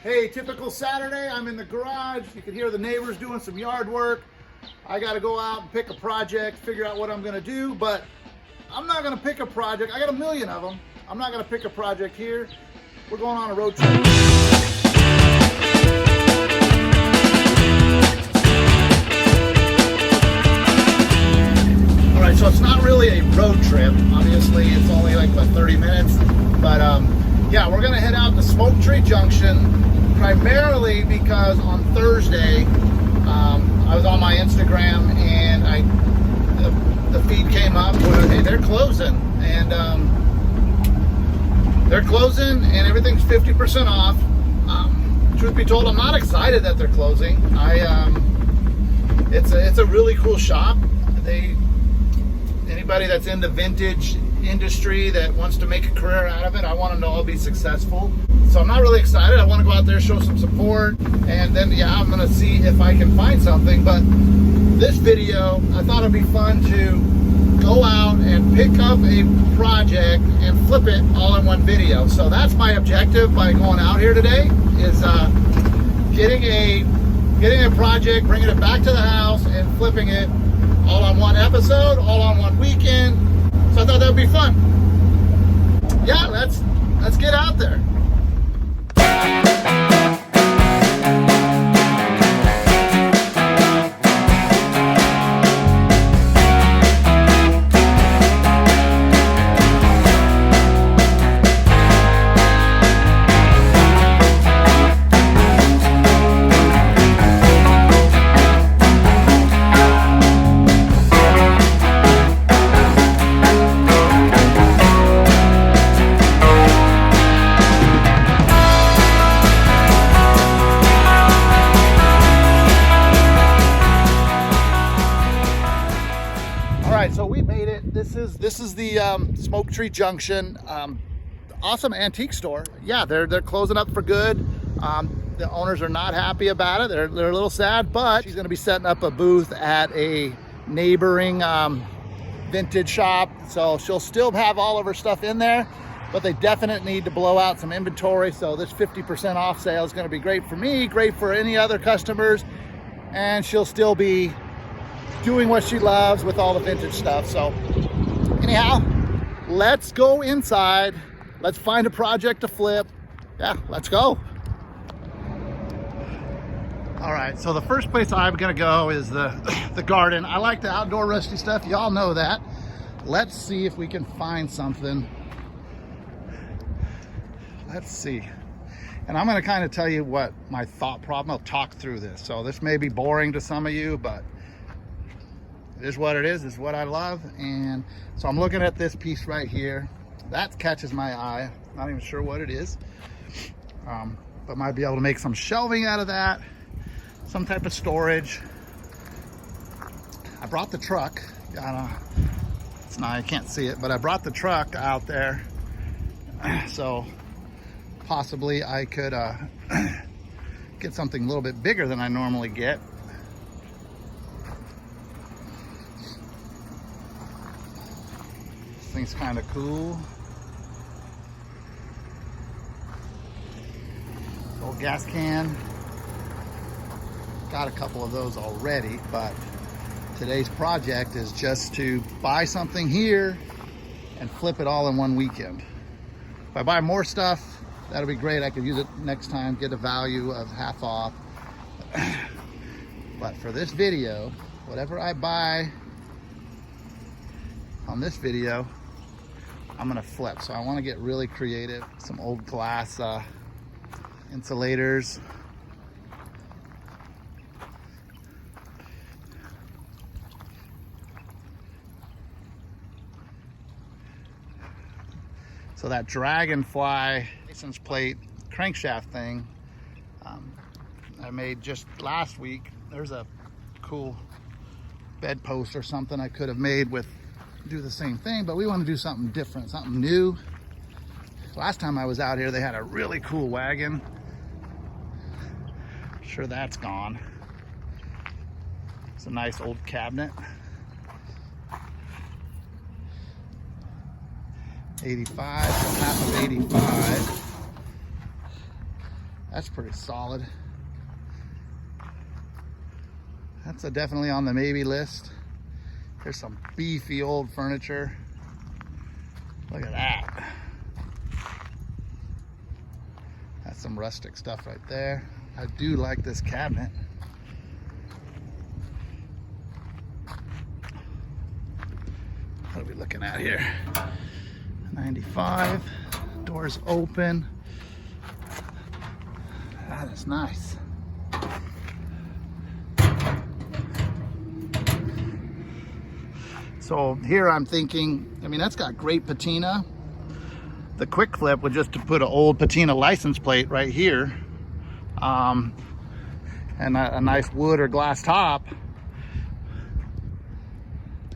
Hey, typical Saturday, I'm in the garage. You can hear the neighbors doing some yard work. I gotta go out and pick a project, figure out what I'm gonna do, but I'm not gonna pick a project. I got a million of them. I'm not gonna pick a project here. We're going on a road trip. All right, so it's not really a road trip. Obviously, it's only like, what, 30 minutes? But yeah, we're gonna head out to Smoke Tree Junction, primarily because on Thursday, I was on my Instagram and the feed came up where, hey, they're closing, and everything's 50% off. Truth be told, I'm not excited that they're closing. It's a really cool shop. Anybody that's in the vintage industry that wants to make a career out of it, I want them to all be successful. So I'm not really excited. I want to go out there, show some support, and then yeah, I'm gonna see if I can find something. But this video, I thought it'd be fun to go out and pick up a project and flip it all in one video. So that's my objective by going out here today, is getting a project, bringing it back to the house and flipping it all on one episode, all on one weekend. So I thought that would be fun. Yeah, let's get out there. So we made it. This is the Smoke Tree Junction. Awesome antique store. Yeah, they're closing up for good. The owners are not happy about it. They're a little sad, but she's going to be setting up a booth at a neighboring vintage shop. So she'll still have all of her stuff in there, but they definitely need to blow out some inventory. So this 50% off sale is going to be great for me, great for any other customers, and she'll still be doing what she loves with all the vintage stuff. So anyhow, let's go inside. Let's find a project to flip. Yeah, let's go. All right, so the first place I'm gonna go is the garden. I like the outdoor rusty stuff. Y'all know that. Let's see if we can find something. Let's see. And I'm gonna kind of tell you what my thought problem, I'll talk through this. So this may be boring to some of you, but it is what it is. It's what I love. And so I'm looking at this piece right here. That catches my eye. Not even sure what it is, but might be able to make some shelving out of that, some type of storage. I brought the truck. It's not, I can't see it, but I brought the truck out there, so possibly I could get something a little bit bigger than I normally get. Thing's kind of cool. Old gas can. Got a couple of those already, but today's project is just to buy something here and flip it all in one weekend. If I buy more stuff, that'll be great. I could use it next time, get a value of half off. But for this video, whatever I buy on this video, I'm gonna flip. So I want to get really creative. Some old glass insulators. So that Dragonfly license plate crankshaft thing I made just last week. There's a cool bedpost or something I could have made with, do the same thing, but we want to do something different, something new. Last time I was out here, they had a really cool wagon. Sure, that's gone. It's a nice old cabinet. 85, so half of 85. That's pretty solid. That's definitely on the maybe list. There's some beefy old furniture. Look at that. That's some rustic stuff right there. I do like this cabinet. What are we looking at here? 95. Doors open. That is nice. So here I'm thinking, I mean, that's got great patina. The quick flip would just to put an old patina license plate right here, and a nice wood or glass top.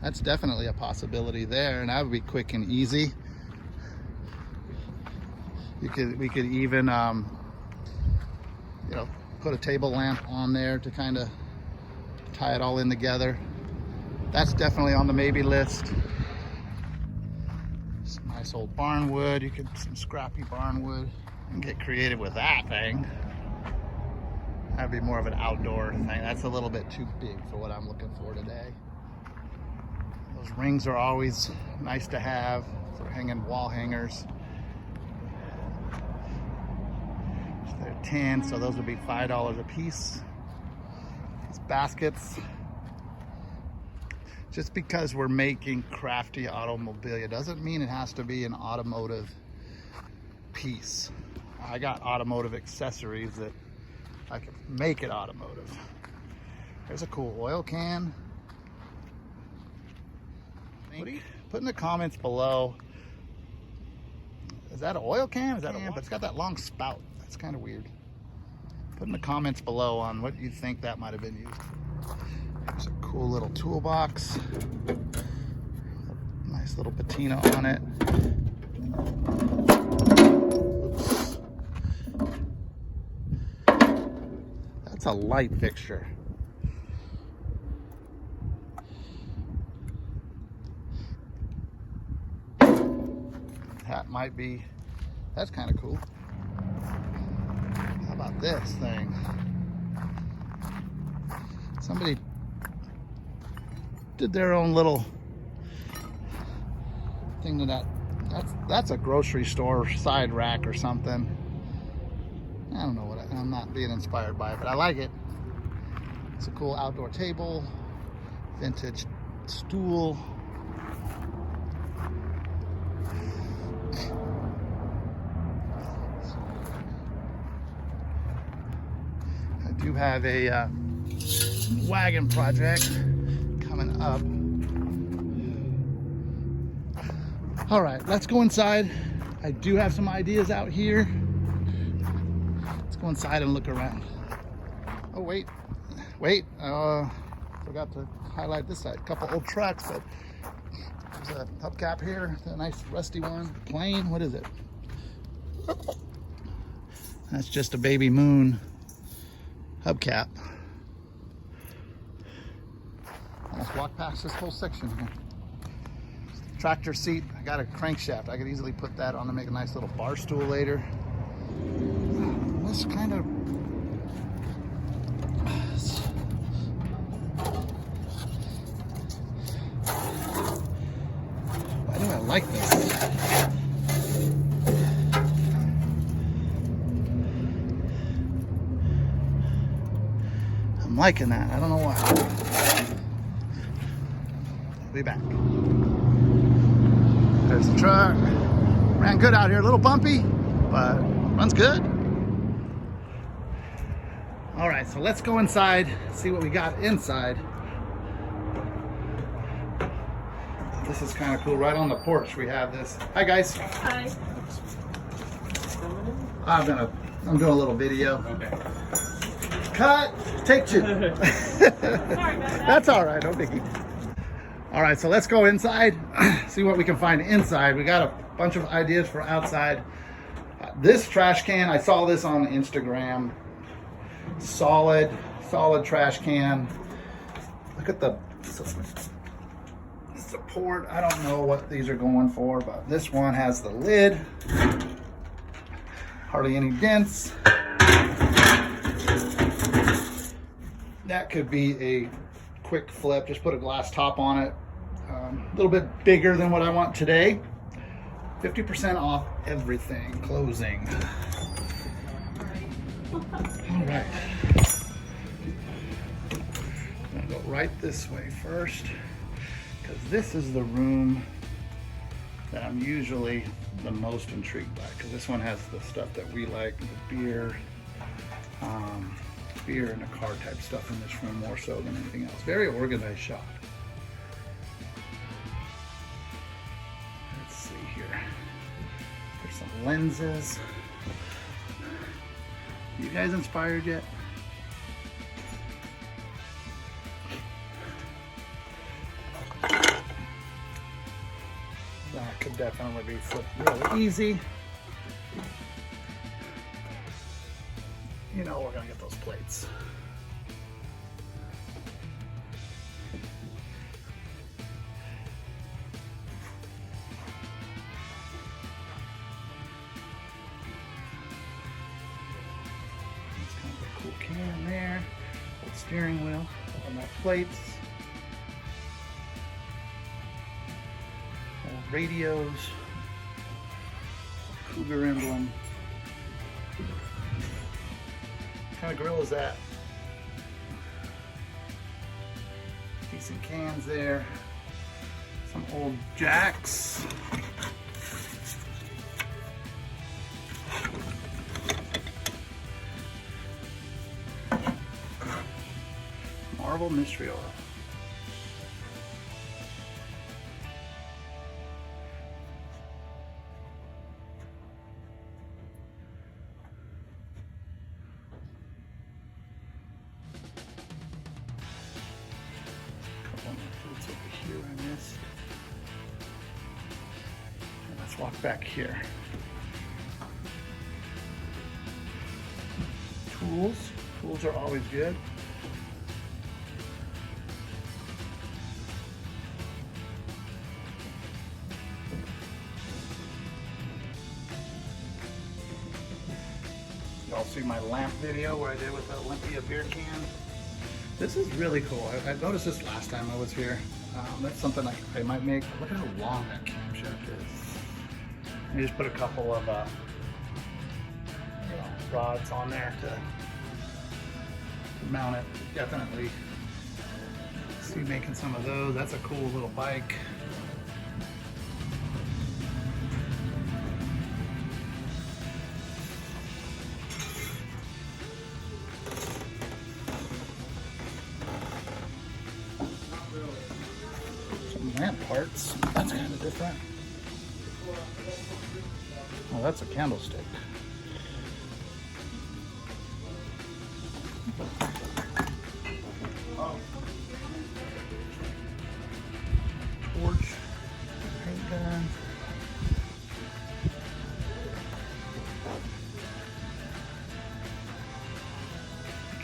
That's definitely a possibility there, and that would be quick and easy. We could even you know, put a table lamp on there to kind of tie it all in together. That's definitely on the maybe list. Some nice old barn wood. You could, some scrappy barn wood. You can get creative with that thing. That'd be more of an outdoor thing. That's a little bit too big for what I'm looking for today. Those rings are always nice to have for hanging wall hangers. So they're 10, so those would be $5 a piece. These baskets. Just because we're making crafty automobilia doesn't mean it has to be an automotive piece. I got automotive accessories that I can make it automotive. There's a cool oil can. Put in the comments below, is that an oil can? Is that but it's got that long spout. That's kind of weird. Put in the comments below on what you think that might have been used for. There's a cool little toolbox. Nice little patina on it. Oops. That's a light fixture. That might be, that's kind of cool. How about this thing? Somebody did their own little thing to that. That's a grocery store side rack or something. I don't know what I'm not being inspired by it, but I like it. It's a cool outdoor table, vintage stool. I do have a wagon project coming up. All right, let's go inside. I do have some ideas out here. Let's go inside and look around. Oh, wait, forgot to highlight this side. A couple old trucks, but there's a hubcap here, a nice rusty one. Plain, what is it? That's just a Baby Moon hubcap. Almost walk past this whole section here. Tractor seat. I got a crankshaft. I could easily put that on to make a nice little bar stool later. This kind of why do I like this? I'm liking that. I don't know why. I'll be back. There's the truck. Ran good out here. A little bumpy, but runs good. All right, so let's go inside, see what we got inside. This is kind of cool. Right on the porch we have this. Hi guys. Hi. I'm doing a little video. Okay. Cut. Take two. Sorry about that. That's all right. No biggie. All right, so let's go inside, see what we can find inside. We got a bunch of ideas for outside. This trash can, I saw this on Instagram. Solid trash can. Look at the support. I don't know what these are going for, but this one has the lid. Hardly any dents. that could be a quick flip. Just put a glass top on it. A little bit bigger than what I want today. 50% off everything. Closing. All right. I'm gonna go right this way first, because this is the room that I'm usually the most intrigued by, because this one has the stuff that we like, the beer and the car type stuff in this room more so than anything else. Very organized shop. Let's see here. There's some lenses. You guys inspired yet? That could definitely be flipped really easy. You know we're gonna get those plates. It's kind of a cool can there. Old steering wheel, and my plates. Old radios. Cougar emblem. What kind of grill is that? Decent cans there. Some old jacks. Marvel mystery oil. Here I missed. And let's walk back here. Tools. Tools are always good. Y'all see my lamp video where I did with the Olympia beer can? This is really cool. I noticed this last time I was here. That's something I might make. Look at how long that camshaft is. You just put a couple of rods on there to mount it. Definitely see making some of those. That's a cool little bike. Lamp parts. That's kind of different. Oh, that's a candlestick. Oh. Torch. Paint gun.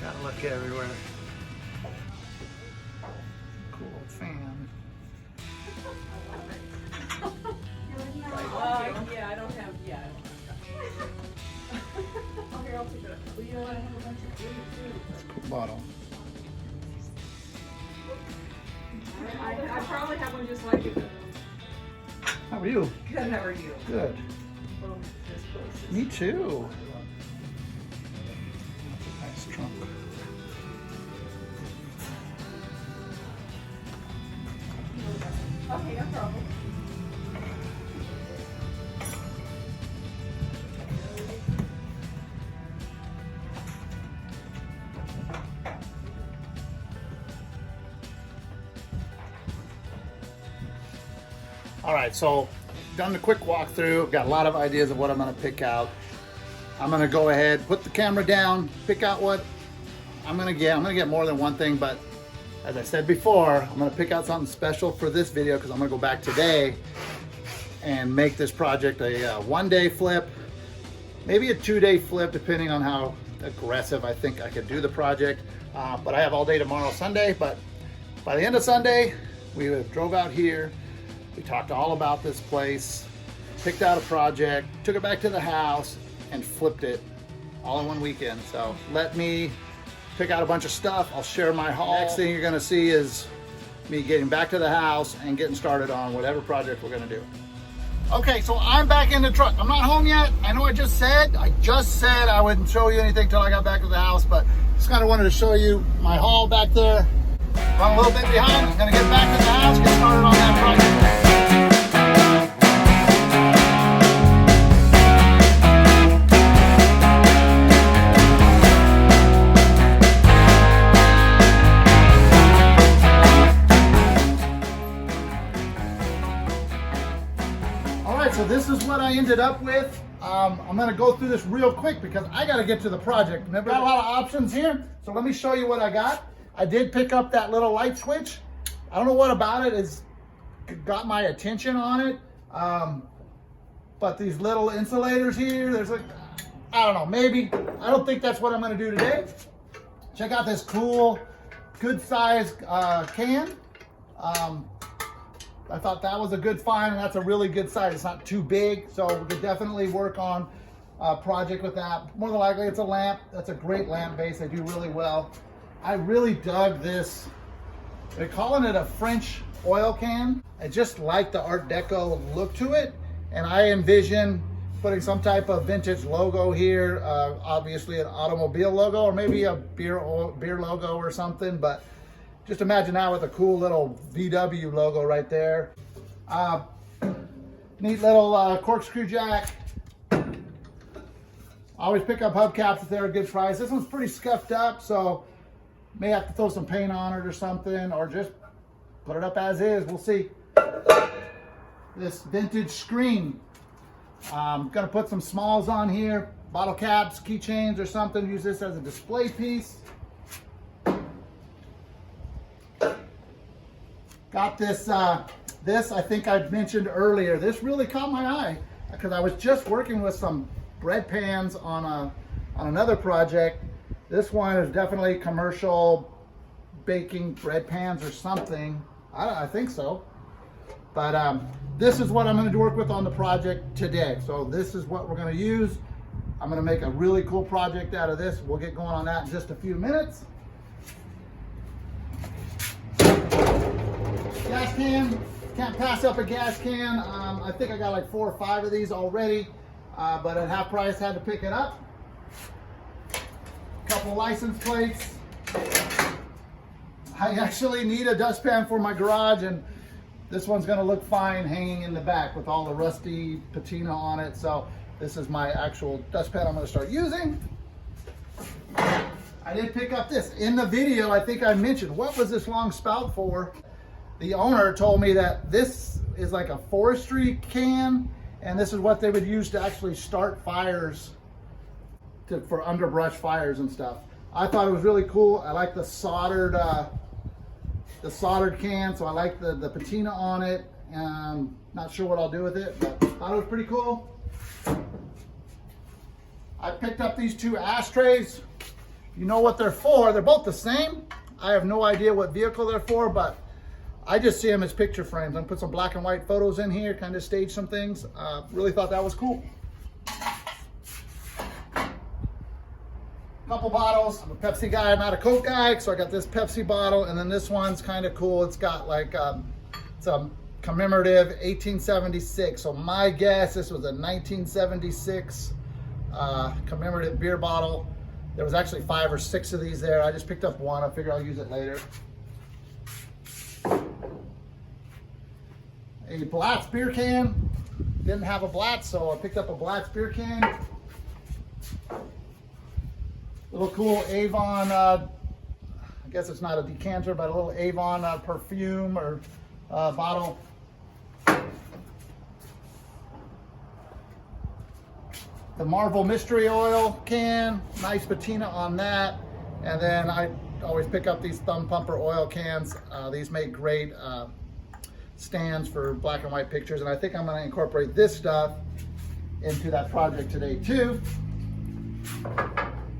Gotta look everywhere. Cool old fan. Yeah, I don't have, yeah. Oh, here, I'll take it up. Well, you know what, I have a bunch of glue too. That's a cool bottle. I probably have one just like it. How are you? Good, how are you? Good. Well, this place is- Me too. That's a nice trunk. Okay, no problem. All right, so done the quick walkthrough. Got a lot of ideas of what I'm gonna pick out. I'm gonna go ahead, put the camera down, pick out what I'm gonna get. I'm gonna get more than one thing, but as I said before, I'm gonna pick out something special for this video because I'm gonna go back today and make this project a one-day flip, maybe a two-day flip, depending on how aggressive I think I could do the project. But I have all day tomorrow, Sunday, but by the end of Sunday, we drove out here. We talked all about this place, picked out a project, took it back to the house, and flipped it all in one weekend. So let me pick out a bunch of stuff. I'll share my haul. Next thing you're gonna see is me getting back to the house and getting started on whatever project we're gonna do. Okay, so I'm back in the truck. I'm not home yet. I know I just said I wouldn't show you anything till I got back to the house, but just kind of wanted to show you my haul back there. Run a little bit behind. I'm gonna get back to the house, get started on that project. So this is what I ended up with. I'm gonna go through this real quick because I gotta get to the project. Remember, got a lot of options here. So let me show you what I got. I did pick up that little light switch. I don't know what about it has got my attention on it. But these little insulators here, there's like, I don't know, maybe. I don't think that's what I'm gonna do today. Check out this cool, good size can. I thought that was a good find, and that's a really good size. It's not too big, so we could definitely work on a project with that. More than likely, it's a lamp. That's a great lamp base. They do really well. I really dug this. They're calling it a French oil can. I just like the Art Deco look to it, and I envision putting some type of vintage logo here. Obviously, an automobile logo, or maybe a beer logo or something, but just imagine that with a cool little VW logo right there. Neat little corkscrew jack. Always pick up hubcaps if they're a good price. This one's pretty scuffed up, so may have to throw some paint on it or something, or just put it up as is. We'll see. This vintage screen. I'm gonna put some smalls on here, bottle caps, keychains or something. Use this as a display piece. Got this, this I think I mentioned earlier. This really caught my eye because I was just working with some bread pans on another project. This one is definitely commercial baking bread pans or something. I think so. But this is what I'm going to work with on the project today. So this is what we're going to use. I'm going to make a really cool project out of this. We'll get going on that in just a few minutes. Gas can, can't pass up a gas can. I think I got like 4 or 5 of these already, but at half price had to pick it up. Couple license plates. I actually need a dustpan for my garage, and this one's gonna look fine hanging in the back with all the rusty patina on it. So this is my actual dustpan I'm gonna start using. I did pick up this. In the video, I think I mentioned, what was this long spout for? The owner told me that this is like a forestry can, and this is what they would use to actually start fires, for underbrush fires and stuff. I thought it was really cool. I like the soldered can, so I like the patina on it. Not sure what I'll do with it, but thought it was pretty cool. I picked up these 2 ashtrays. You know what they're for. They're both the same. I have no idea what vehicle they're for, but I just see them as picture frames. I'm gonna put some black and white photos in here, kind of stage some things. Really thought that was cool. Couple bottles. I'm a Pepsi guy, I'm not a Coke guy, so I got this Pepsi bottle, and then this one's kind of cool. It's got like, it's a commemorative 1876. So my guess, this was a 1976 commemorative beer bottle. There was actually 5 or 6 of these there. I just picked up one. I figure I'll use it later. A Blatz beer can. Didn't have a Blatz, so I picked up a Blatz beer can. Little cool Avon, I guess it's not a decanter, but a little Avon perfume or bottle. The Marvel Mystery Oil can, nice patina on that. And then I always pick up these Thumb Pumper oil cans. These make great stands for black and white pictures, and I think I'm going to incorporate this stuff into that project today too.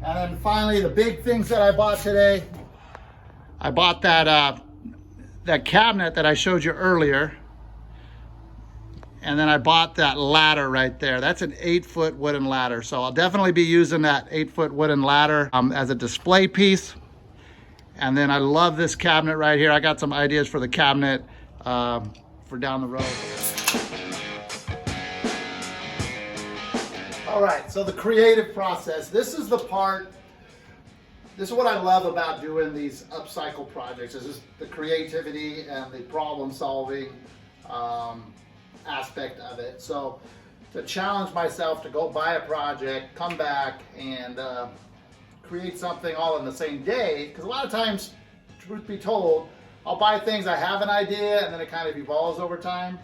And then finally, the big things that I bought today. I bought that that cabinet that I showed you earlier, and then I bought that ladder right there. That's an 8-foot wooden ladder, so I'll definitely be using that 8-foot wooden ladder as a display piece. And then I love this cabinet right here. I got some ideas for the cabinet for down the road. All right, so the creative process. This is the part, this is what I love about doing these upcycle projects, is just the creativity and the problem solving aspect of it. So to challenge myself to go buy a project, come back and create something all in the same day, because a lot of times, truth be told, I'll buy things, I have an idea, and then it kind of evolves over time.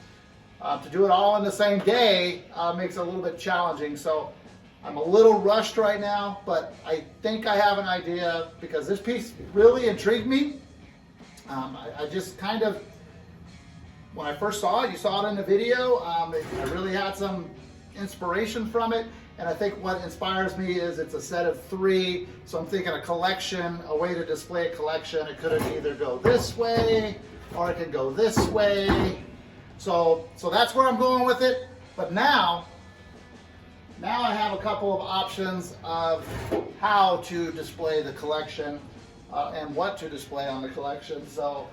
To do it all in the same day makes it a little bit challenging. So I'm a little rushed right now, but I think I have an idea because this piece really intrigued me. I just kind of, when I first saw it, you saw it in the video, I really had some inspiration from it. And I think what inspires me is it's a set of 3. So I'm thinking a collection, a way to display a collection. It could either go this way or it could go this way. So that's where I'm going with it. But now I have a couple of options of how to display the collection and what to display on the collection. So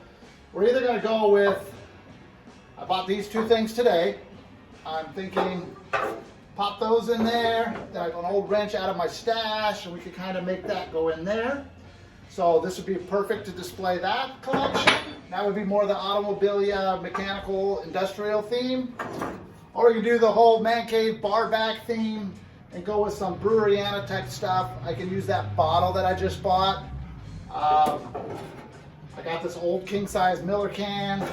we're either going to go with, I bought these 2 things today. I'm thinking pop those in there. Then I have an old wrench out of my stash and we could kind of make that go in there. So this would be perfect to display that collection. That would be more the automobilia, mechanical, industrial theme. Or you can do the whole man cave bar back theme and go with some brewery anatech stuff. I can use that bottle that I just bought. I got this old king size Miller can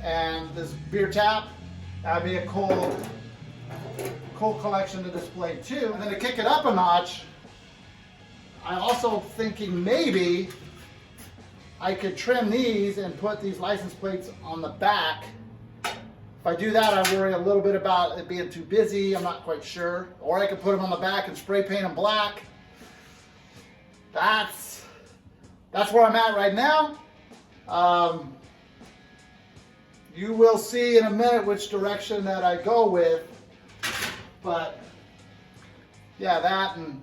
and this beer tap. That'd be a cool collection to display too. And then to kick it up a notch, I'm also thinking maybe I could trim these and put these license plates on the back. If I do that, I worry a little bit about it being too busy. I'm not quite sure. Or I could put them on the back and spray paint them black. That's where I'm at right now. You will see in a minute which direction that I go with. But yeah, that and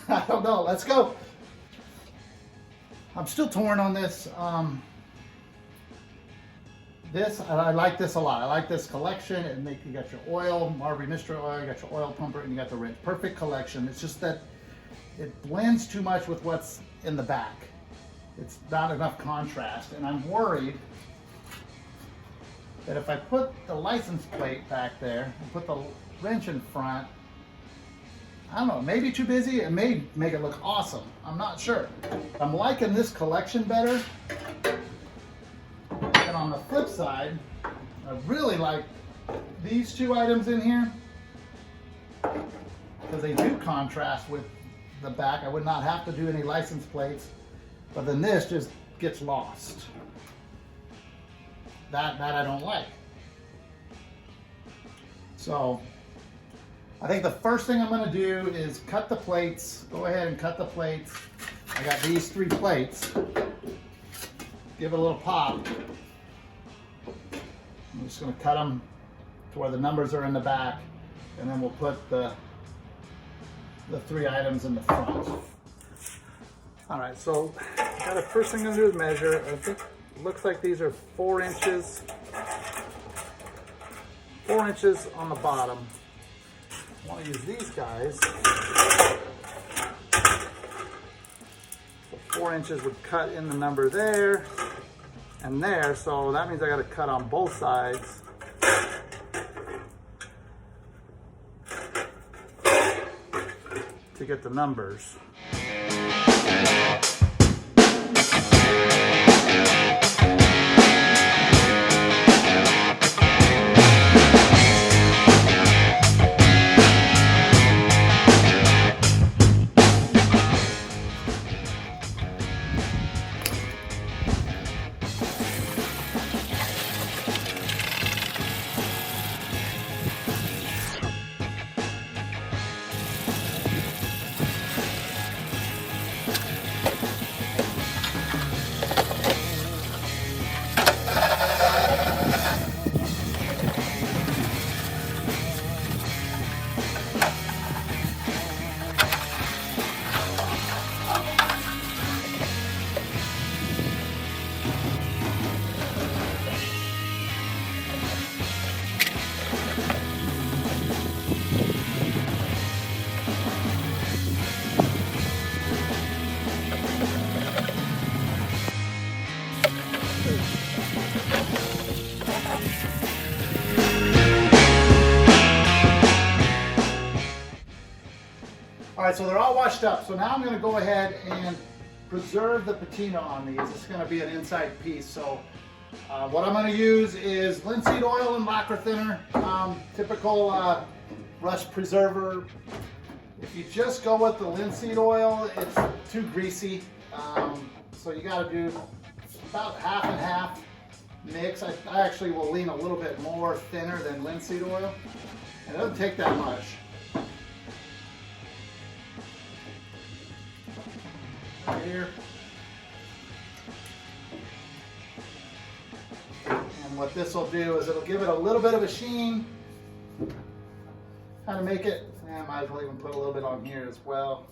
I don't know. Let's go. I'm still torn on this. I like this a lot. I like this collection. You got your oil, Marbury Mystery Oil, you got your oil pumper, and you got the wrench. Perfect collection. It's just that it blends too much with what's in the back. It's not enough contrast, and I'm worried that if I put the license plate back there and put the wrench in front, I don't know, maybe too busy. It may make it look awesome. I'm not sure. I'm liking this collection better. And on the flip side, I really like these 2 items in here because they do contrast with the back. I would not have to do any license plates, but then this just gets lost. That I don't like. So I think the first thing I'm going to do is cut the plates. Go ahead and cut the plates. I got these 3 plates. Give it a little pop. I'm just going to cut them to where the numbers are in the back, and then we'll put the 3 items in the front. All right, so the first thing I'm going to do is measure. I think it looks like these are 4 inches. 4 inches on the bottom. I want to use these guys. So 4 inches would cut in the number there and there, so that means I got to cut on both sides. To get the numbers. right, so they're all washed up. So now I'm gonna go ahead and preserve the patina on these. This is gonna be an inside piece. So what I'm gonna use is linseed oil and lacquer thinner, typical rust preserver. If you just go with the linseed oil, it's too greasy. So you gotta do about half and half mix. I actually will lean a little bit more thinner than linseed oil. And it doesn't take that much. Right here. And what this will do is it'll give it a little bit of a sheen. Kind of make it, I might as well even put a little bit on here as well.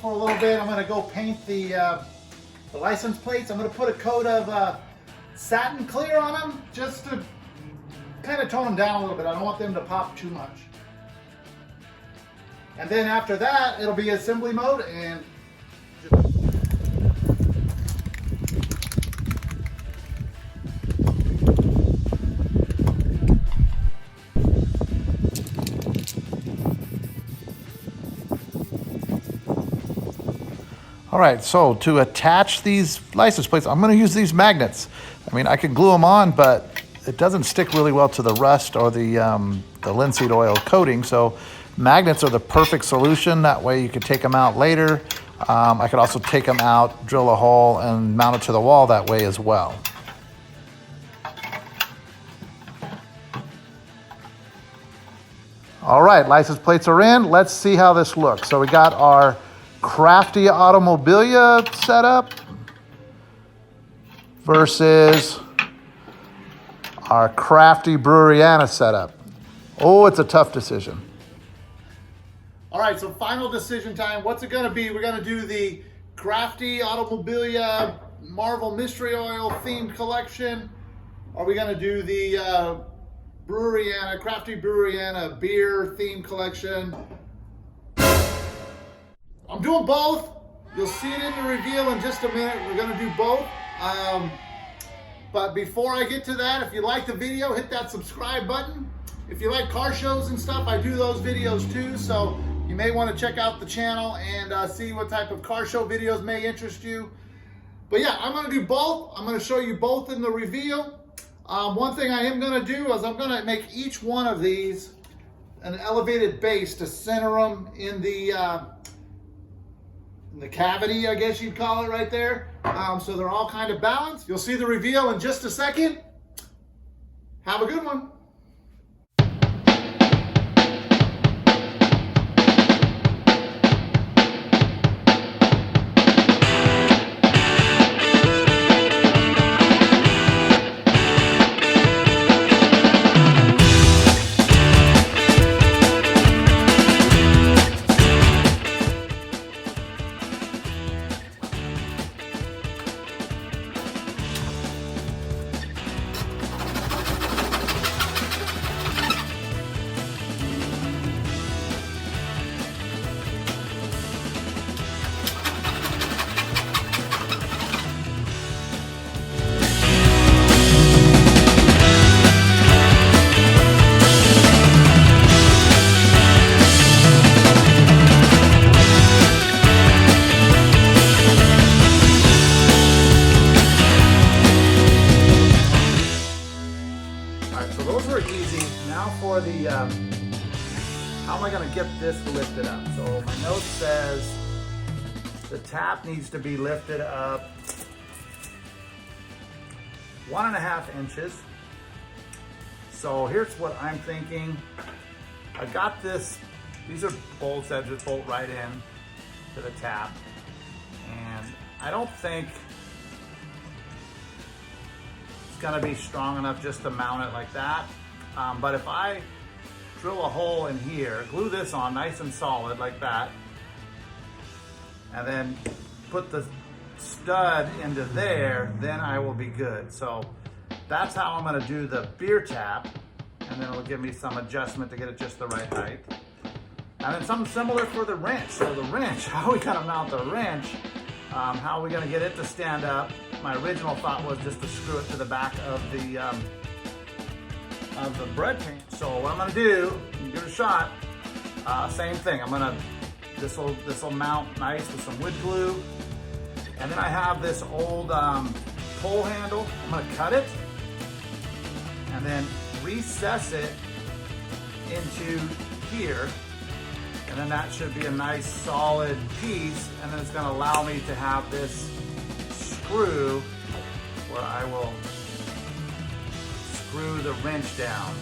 For a little bit, I'm going to go paint the license plates. I'm going to put a coat of satin clear on them just to kind of tone them down a little bit. I don't want them to pop too much. And then after that, it'll be assembly mode and all right, so to attach these license plates, I'm going to use these magnets. I mean, I can glue them on, but it doesn't stick really well to the rust or the linseed oil coating. So magnets are the perfect solution. That way you can take them out later. I could also take them out, drill a hole, and mount it to the wall that way as well. All right, license plates are in. Let's see how this looks. So we got our Crafty Automobilia setup versus our Crafty Breweriana setup. Oh, it's a tough decision. All right, so final decision time. What's it gonna be? We're gonna do the Crafty Automobilia Marvel Mystery Oil themed collection. Are we gonna do the Breweriana, Crafty Breweriana beer themed collection? I'm doing both. You'll see it in the reveal in just a minute. We're gonna do both. But before I get to that, if you like the video, hit that subscribe button. If you like car shows and stuff, I do those videos too. So you may want to check out the channel and see what type of car show videos may interest you. But yeah, I'm gonna do both. I'm gonna show you both in the reveal. One thing I am gonna do is I'm gonna make each one of these an elevated base to center them in the cavity, I guess you'd call it right there. So they're all kind of balanced. You'll see the reveal in just a second. Have a good one. For the how am I going to get this lifted up? So my note says the tap needs to be lifted up 1.5 inches. So here's what I'm thinking. I got this, these are bolts that just bolt right in to the tap, and I don't think it's going to be strong enough just to mount it like that. But if I drill a hole in here, glue this on nice and solid like that, and then put the stud into there, then I will be good. So that's how I'm gonna do the beer tap, and then it'll give me some adjustment to get it just the right height. And then something similar for the wrench. So the wrench, how are we gonna mount the wrench? How are we gonna get it to stand up? My original thought was just to screw it to the back of the bread pan. So what I'm gonna do, give it a shot, same thing. This will mount nice with some wood glue. And then I have this old pole handle. I'm gonna cut it and then recess it into here. And then that should be a nice solid piece. And then it's gonna allow me to have this screw where I will screw the wrench down.